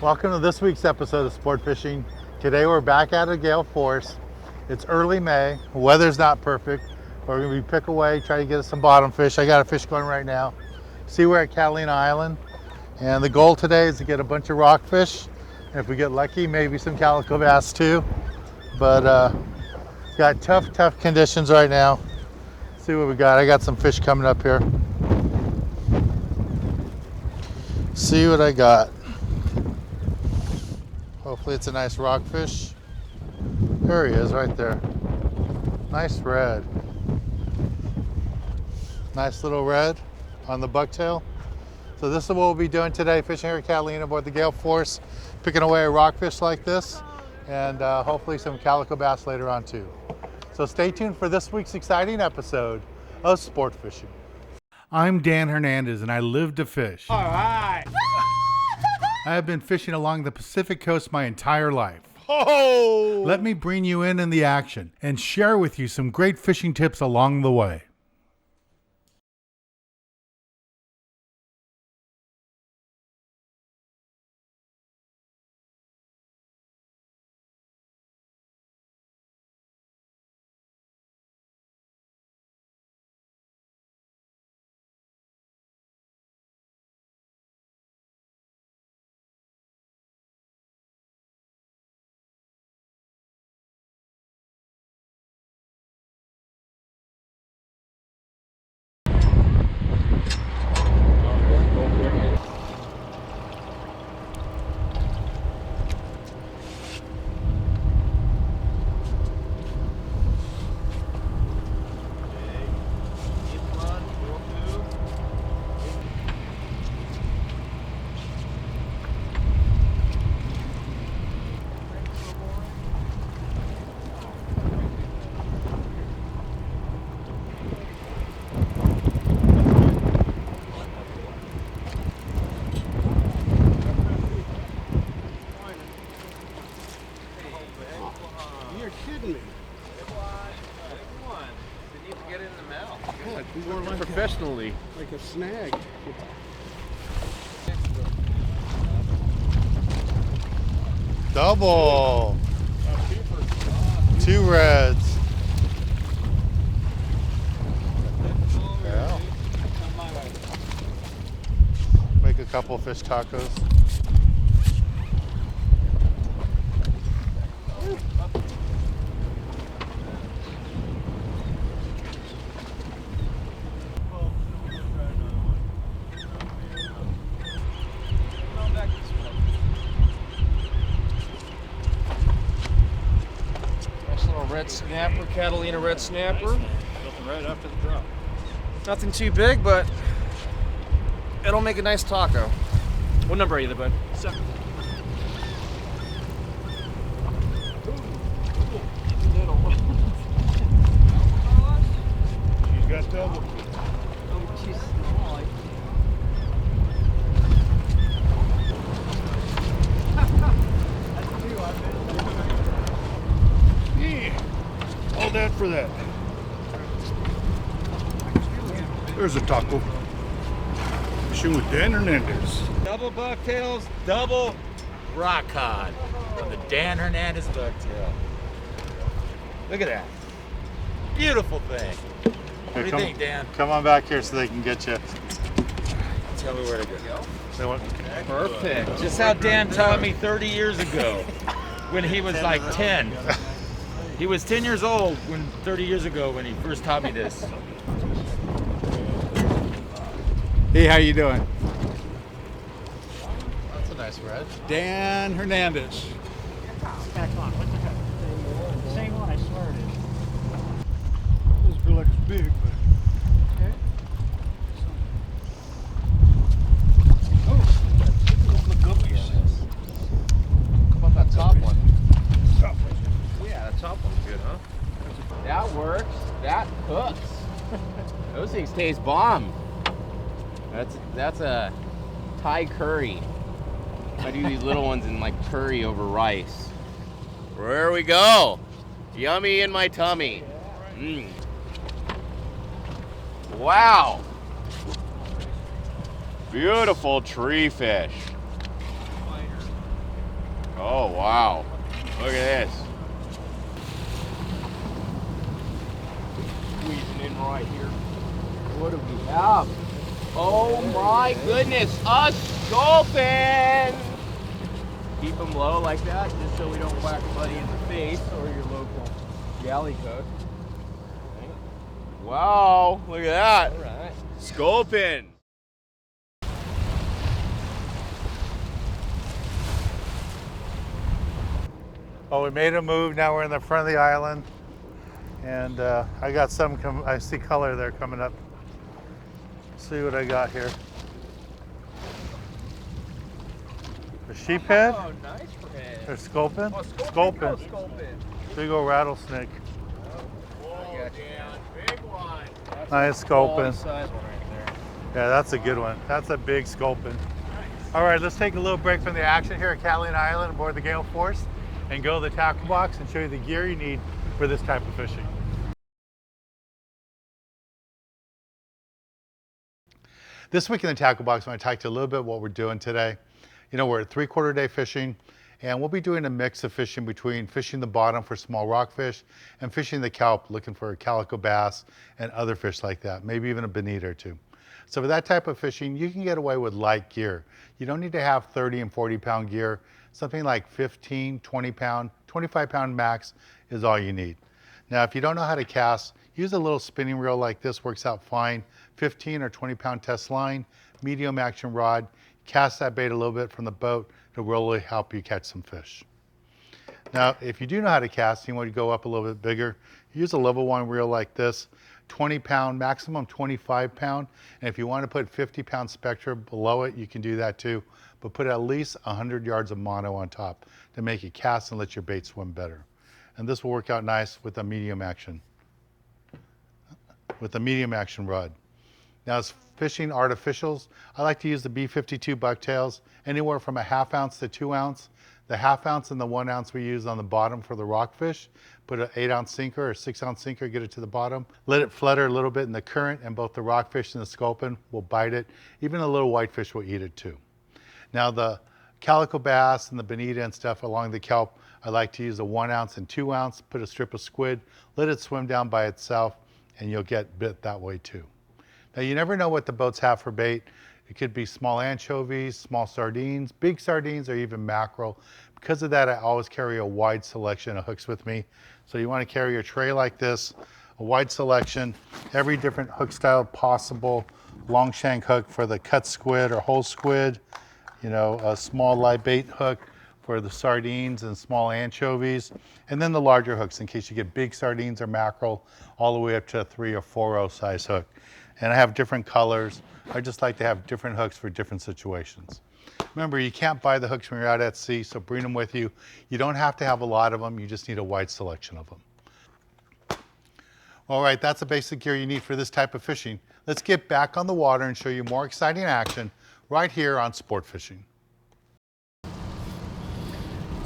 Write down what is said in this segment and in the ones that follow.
Welcome to this week's episode of Sport Fishing. Today we're back at a gale force. It's early May. The weather's not perfect. We're going to be pick away, try to get us some bottom fish. I got a fish going right now. See, we're at Catalina Island. And the goal today is to get a bunch of rockfish. And if we get lucky, maybe some calico bass too. But got tough conditions right now. Let's see what we got. I got some fish coming up here. See what I got. Hopefully it's a nice rockfish. There he is right there. Nice red. Nice little red on the bucktail. So this is what we'll be doing today, fishing here at Catalina aboard the gale force, picking away a rockfish like this, and hopefully some calico bass later on too. So stay tuned for this week's exciting episode of Sport Fishing. I'm Dan Hernandez and I live to fish. All right. I have been fishing along the Pacific coast my entire life. Oh! Let me bring you in the action and share with you some great fishing tips along the way. You're kidding me. Didn't even get it in the mouth. Yeah, more like Professionally. like a snag. Double. Two reds. Yeah. Make a couple fish tacos. Nice little red snapper, Catalina red snapper. Right after the drop. Nothing too big, but it'll make a nice taco. What number are you there, bud? 7. She's got double. Yeah. All that for that. There's a taco. Fishing with Dan Hernandez. Double bucktails, double rock cod on the Dan Hernandez bucktail. Look at that. Beautiful thing. What do you think, Dan? Come on back here so they can get you. Tell me where to go. They want- Perfect. Just how Dan taught me 30 years ago when he was like 10. He was 10 years old 30 years ago when he first taught me this. Hey, how you doing? That's a nice red. Dan Hernandez. Back on. What's the same one? I swear it is. Doesn't feel like it's big, but. How about that top one? Yeah, that top one's good, huh? That works. That cooks. Those things taste bomb. That's a Thai curry. I do these little ones in like curry over rice. There we go. Yummy in my tummy. Mm. Wow. Beautiful tree fish. Oh, wow. Look at this. Squeezing in right here. What do we have? Oh my goodness, a sculpin! Keep them low like that, just so we don't whack somebody in the face or your local galley cook. Wow, look at that. All right. Sculpin. Oh, we made a move. Now we're in the front of the island. And I got some, I see color there coming up. See what I got here. A sheephead? Oh, nice head. Or sculpin? Oh, Sculpin. Sculpin. Big old rattlesnake. Whoa, Dan, big one. That's Nice a sculpin. size one right there. Yeah, that's a good one. That's a big sculpin. All right, let's take a little break from the action here at Catalina Island aboard the Gale Force and go to the tackle box and show you the gear you need for this type of fishing. This week in the tackle box, I'm going to talk to you a little bit what we're doing today. You know, we're at 3/4 day fishing, and we'll be doing a mix of fishing between fishing the bottom for small rockfish and fishing the kelp, looking for calico bass and other fish like that, maybe even a bonita or two. So for that type of fishing, you can get away with light gear. You don't need to have 30 and 40 pound gear. Something like 15, 20 pound, 25 pound max is all you need. Now, if you don't know how to cast, use a little spinning reel like this, works out fine. 15 or 20 pound test line, medium action rod, cast that bait a little bit from the boat. It'll really help you catch some fish. Now, if you do know how to cast, you want to go up a little bit bigger, use a level 1 reel like this, 20 pound, maximum 25 pound. And if you want to put 50 pound Spectra below it, you can do that too. But put at least 100 yards of mono on top to make it cast and let your bait swim better. And this will work out nice with a medium action rod. Now, as fishing artificials, I like to use the B52 bucktails, anywhere from a 1/2 ounce to 2 ounce. The 1/2 ounce and the 1 ounce we use on the bottom for the rockfish. Put an 8 ounce sinker or 6 ounce sinker, get it to the bottom. Let it flutter a little bit in the current, and both the rockfish and the sculpin will bite it. Even a little whitefish will eat it too. Now, the calico bass and the bonita and stuff along the kelp, I like to use a 1 ounce and 2 ounce, put a strip of squid, let it swim down by itself, and you'll get bit that way too. Now, you never know what the boats have for bait. It could be small anchovies, small sardines, big sardines, or even mackerel. Because of that, I always carry a wide selection of hooks with me. So you want to carry a tray like this, a wide selection, every different hook style possible, long shank hook for the cut squid or whole squid, you know, a small live bait hook for the sardines and small anchovies, and then the larger hooks in case you get big sardines or mackerel, all the way up to a 3 or 4 size hook. And I have different colors. I just like to have different hooks for different situations. Remember, you can't buy the hooks when you're out at sea, so bring them with you. You don't have to have a lot of them, you just need a wide selection of them. All right, that's the basic gear you need for this type of fishing. Let's get back on the water and show you more exciting action right here on Sport Fishing.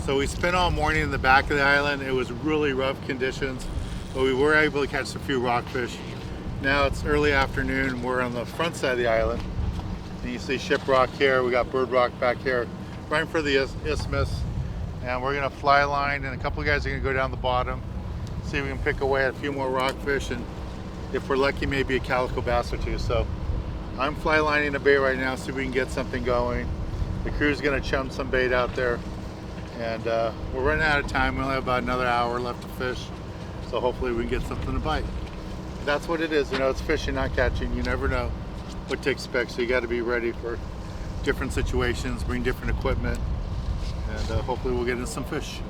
So we spent all morning in the back of the island. It was really rough conditions, but we were able to catch a few rockfish. Now it's early afternoon. We're on the front side of the island. And you see ship rock here. We got bird rock back here, right for the isthmus. And we're gonna fly line, and a couple of guys are gonna go down the bottom, see if we can pick away at a few more rockfish, and if we're lucky, maybe a calico bass or two. So I'm fly lining a bait right now, see if we can get something going. The crew's gonna chum some bait out there. And we're running out of time. We only have about another hour left to fish. So hopefully we can get something to bite. That's what it is, you know, it's fishing, not catching. You never know what to expect. So you got to be ready for different situations, bring different equipment, and hopefully we'll get in some fish.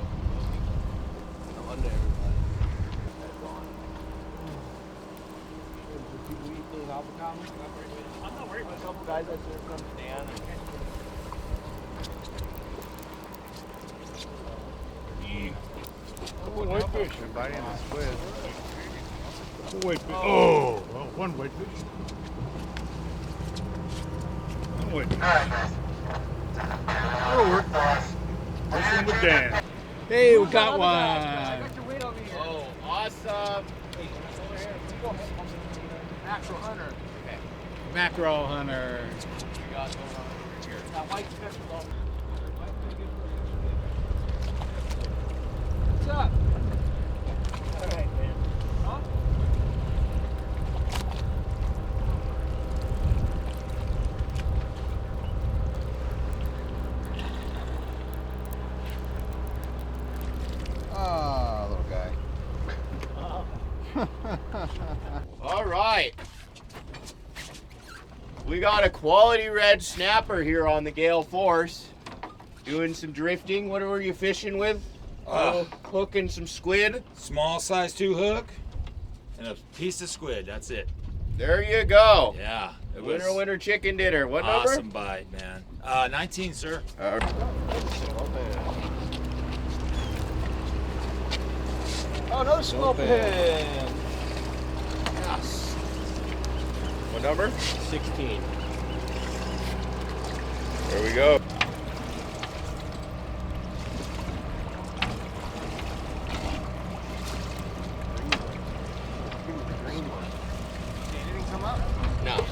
Whitefish. Biting the squid. Whitefish. Oh, well, one whitefish. One whitefish. That'll work. Fishing with Dan. Hey, we got one. Oh, awesome. Mackerel hunter. Okay. Mackerel hunter. We got going on here. That white fish is all. up? All right, man. Ah, little guy. All right. We got a quality red snapper here on the Gale Force. Doing some drifting. What were you fishing with? Hook and some squid. Small size 2 hook and a piece of squid. That's it. There you go. Yeah. It was Winter chicken dinner. What awesome number? bite, man. 19, sir. Oh, no sculpin. Yes. What number? 16. There we go. No.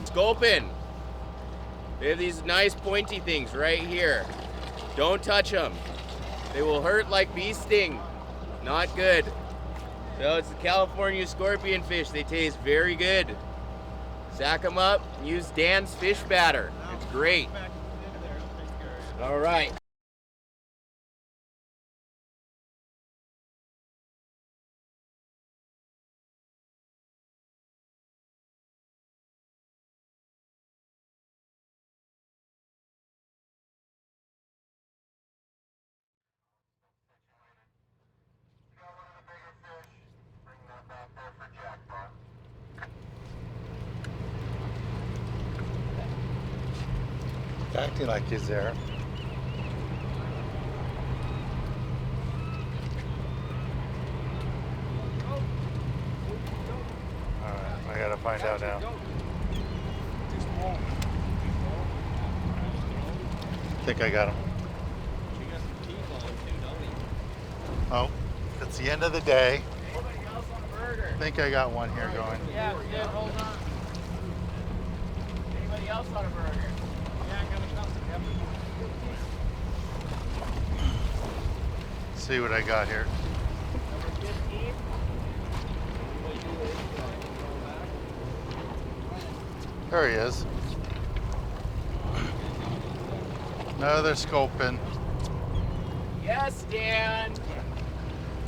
Sculpin. They have these nice pointy things right here. Don't touch them. They will hurt like bee sting. Not good. So it's the California scorpion fish. They taste very good. Sack them up and use Dan's fish batter. It's great. All right. Acting like he's there. Alright, I gotta find out now. I think I got him. Oh, it's the end of the day. I think I got one here going. Yeah, hold on. Anybody else on a burger? See what I got here. Number 15. There he is. Another sculpin. Yes, Dan.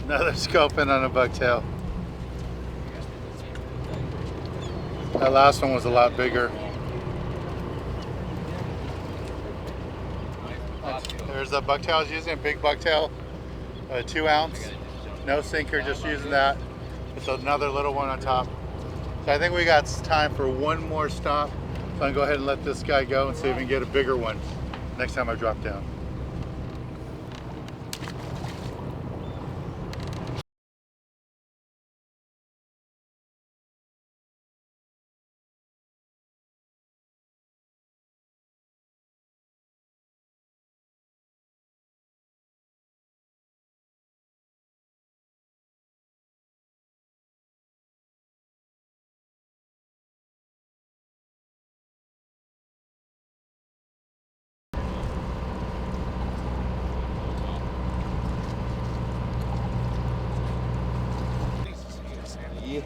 Another sculpin on a bucktail. That last one was a lot bigger. There's a bucktail I was using, a big bucktail, 2 ounce, no sinker, just using that. It's another little one on top. So I think we got time for one more stop. So I'm gonna go ahead and let this guy go and see if we can get a bigger one next time I drop down.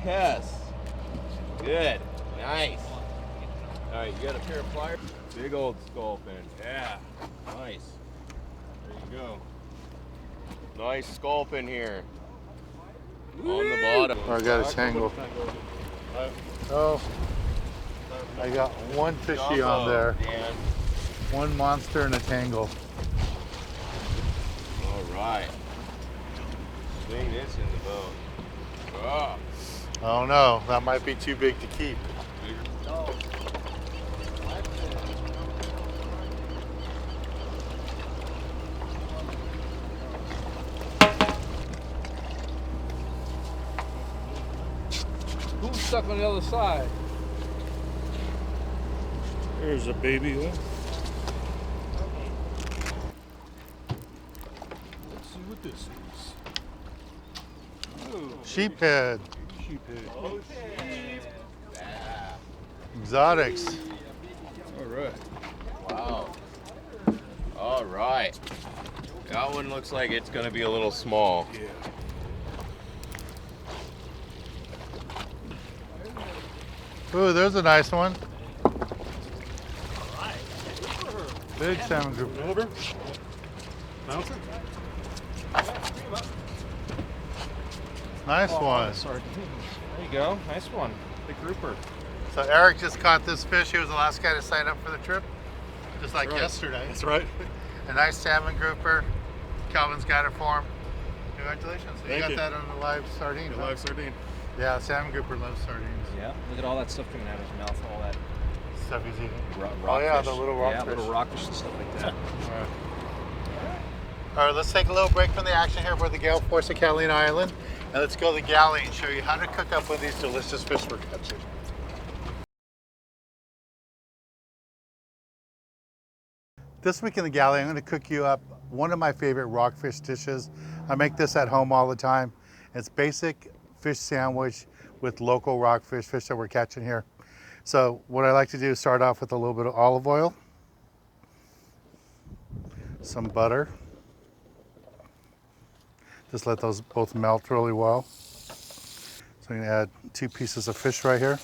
Yes. Good. Nice. All right, you got a pair of pliers? Big old sculpin. Yeah. Nice. There you go. Nice sculpin here. On the bottom. Oh, I got a tangle. Oh, I got one fishy on there. Dan. One monster and a tangle. All right. Swing this in the boat. Oh. Oh no, that might be too big to keep. Who's stuck on the other side? There's a baby one. Let's see what this is. Oh, Sheephead, sheephead. Oh, sheep. exotics. All right. Wow. All right. That one looks like it's going to be a little small. Yeah. Ooh, there's a nice one. Big salmon group. Over. Bounce it. Nice one. There you go. Nice one. Big grouper. So Eric just caught this fish. He was the last guy to sign up for the trip, just like right. yesterday. That's right. A nice salmon grouper. Calvin's got it for him. Congratulations. So you Thank got you. that on the live sardine. A huh? live sardine. Yeah, salmon grouper loves sardines. Yeah. Look at all that stuff coming out of his mouth. All that Stuff he's eating. rockfish. Oh yeah, the little rockfish. Yeah, little rockfish and stuff like that. All right, let's take a little break from the action here for the Gale Force at Catalina Island, and let's go to the galley and show you how to cook up one of these delicious fish we're catching. This week in the galley, I'm going to cook you up one of my favorite rockfish dishes. I make this at home all the time. It's basic fish sandwich with local rockfish, fish that we're catching here. So what I like to do is start off with a little bit of olive oil, some butter. Just let those both melt really well. So I'm going to add 2 pieces of fish right here.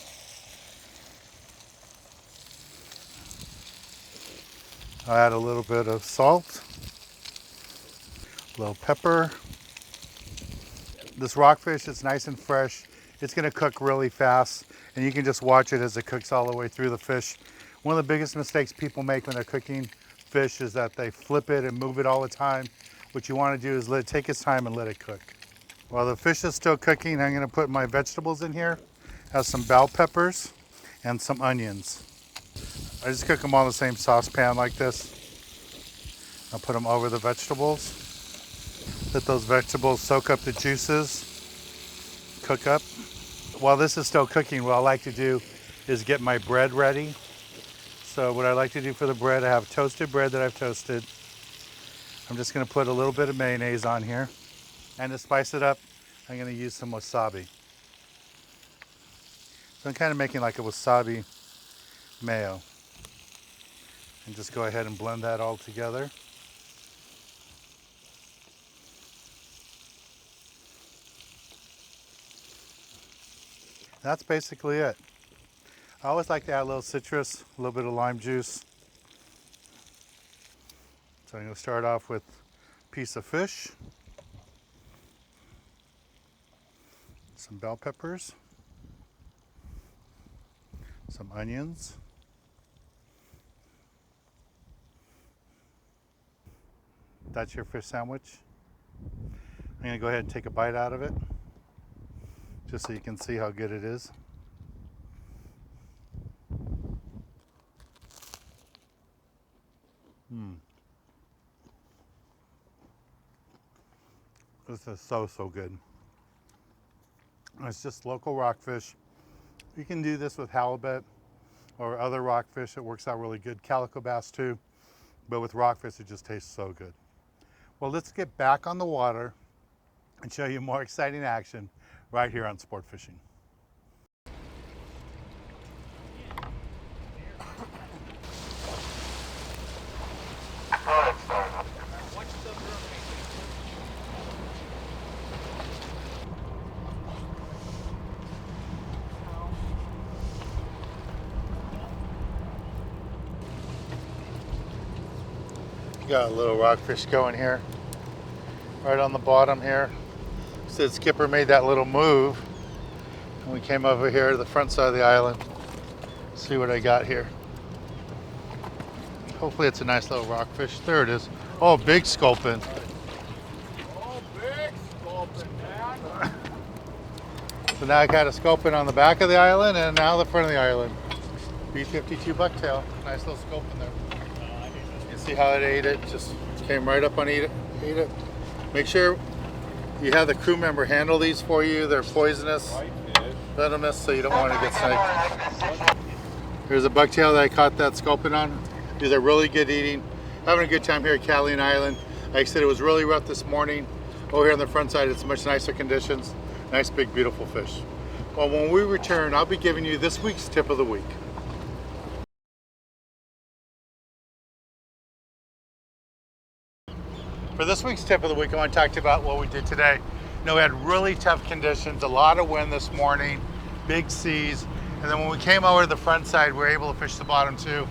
I'll add a little bit of salt, a little pepper. This rockfish is nice and fresh. It's going to cook really fast, and you can just watch it as it cooks all the way through the fish. One of the biggest mistakes people make when they're cooking fish is that they flip it and move it all the time. What you want to do is let it take its time and let it cook. While the fish is still cooking, I'm going to put my vegetables in here. Have some bell peppers and some onions. I just cook them all in the same saucepan like this. I'll put them over the vegetables. Let those vegetables soak up the juices, cook up. While this is still cooking, what I like to do is get my bread ready. So what I like to do for the bread, I have toasted bread that I've toasted. I'm just going to put a little bit of mayonnaise on here. And to spice it up, I'm going to use some wasabi. So I'm kind of making like a wasabi mayo. And just go ahead and blend that all together. That's basically it. I always like to add a little citrus, a little bit of lime juice. So I'm going to start off with a piece of fish, some bell peppers, some onions, that's your fish sandwich. I'm going to go ahead and take a bite out of it, just so you can see how good it is. This is so good. It's just local rockfish. You can do this with halibut or other rockfish. It works out really good. Calico bass too. But with rockfish, it just tastes so good. Well, let's get back on the water and show you more exciting action right here on Sport Fishing. Got a little rockfish going here, right on the bottom here. So the skipper made that little move, and we came over here to the front side of the island. See what I got here. Hopefully it's a nice little rockfish. There it is. Oh, big sculpin. Oh, big sculpin, man. So now I got a sculpin on the back of the island and now the front of the island. B52 bucktail. Nice little sculpin there. You can see how it ate it. Just came right up on ate it. Make sure you have the crew member handle these for you. They're poisonous, venomous, so you don't want to get snaked. Here's a bucktail that I caught that sculpin on. These are really good eating. Having a good time here at Catalina Island. Like I said, it was really rough this morning. Over here on the front side, it's much nicer conditions. Nice, big, beautiful fish. Well, when we return, I'll be giving you this week's tip of the week. For this week's tip of the week, I want to talk to you about what we did today. You know, we had really tough conditions, a lot of wind this morning, big seas, and then when we came over to the front side, we were able to fish the bottom too.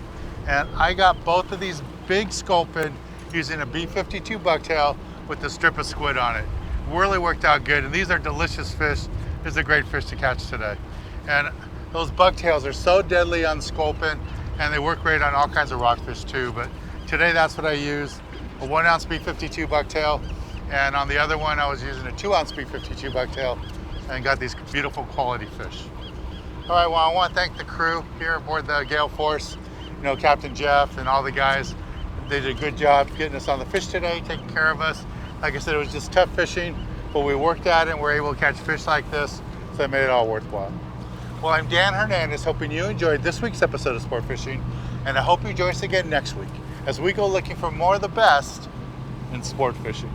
And I got both of these big sculpin using a B52 bucktail with the strip of squid on it. Really worked out good, and these are delicious fish. This is a great fish to catch today. And those bucktails are so deadly on sculpin, and they work great on all kinds of rockfish too, but today that's what I used. A 1 ounce B52 bucktail, and on the other one I was using a 2 ounce B52 bucktail and got these beautiful quality fish. All right, well, I want to thank the crew here aboard the Gale Force, you know, Captain Jeff and all the guys. They did a good job getting us on the fish today, taking care of us. Like I said, it was just tough fishing, but we worked at it and were able to catch fish like this, so it made it all worthwhile. Well, I'm Dan Hernandez, hoping you enjoyed this week's episode of Sport Fishing, and I hope you join us again next week as we go looking for more of the best in sport fishing.